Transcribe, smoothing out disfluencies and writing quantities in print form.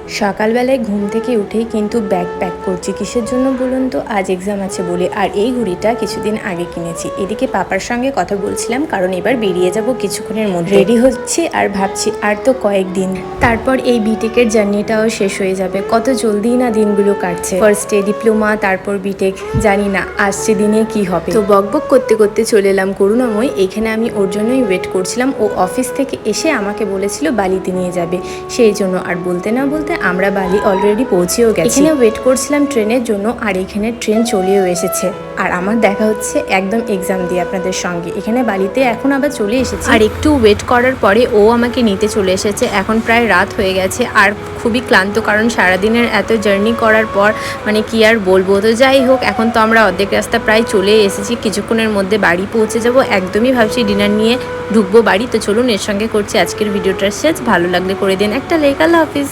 সকালবেলায় ঘুম থেকে উঠেই কিন্তু ব্যাগ প্যাক করছি। কিসের জন্য বলুন তো? আজ এক্সাম আছে বলে। আর এই ঘড়িটা কিছুদিন আগে কিনেছি। এদিকে পাপার সঙ্গে কথা বলছিলাম, কারণ এবার বেরিয়ে যাব কিছুক্ষণের মধ্যে। রেডি হচ্ছি আর ভাবছি আর তো কয়েকদিন, তারপর এই বিটেকের জার্নিটাও শেষ হয়ে যাবে। কত জলদি না দিনগুলো কাটছে। ফার্স্টে ডিপ্লোমা, তারপর বিটেক, জানি না আসছে দিনে কি হবে। তো বকবক করতে করতে চলে এলাম করুণাময়। এখানে আমি ওর জন্যই ওয়েট করছিলাম। ও অফিস থেকে এসে আমাকে বলেছিল বালিতে নিয়ে যাবে, সেই জন্য। আর বলতে না বলতে আমরা বালি অলরেডি পৌঁছেও গেছি। এখানে ওয়েট করছিলাম ট্রেনের জন্য, আর এখানে ট্রেন চলেও এসেছে। আর আমার দেখা হচ্ছে একদম এক্সাম দিয়ে আপনাদের সঙ্গে। এখানে বালিতে এখন আবার চলে এসেছে। আর একটু ওয়েট করার পরে ও আমাকে নিতে চলে এসেছে। এখন প্রায় রাত হয়ে গেছে আর খুবই ক্লান্ত, কারণ সারাদিনের এত জার্নি করার পর মানে কি আর বলবো। তো যাই হোক, এখন তো আমরা অর্ধেক রাস্তা প্রায় চলে এসেছি। কিছুক্ষণের মধ্যে বাড়ি পৌঁছে যাব। একদমই ভাবছি ডিনার নিয়ে ঢুকবো বাড়ি। তো চলুন এর সঙ্গে করছি আজকের ভিডিওটার শেষ। ভালো লাগলে করে দিন একটা লাইক। আল্লাহ হাফিজ।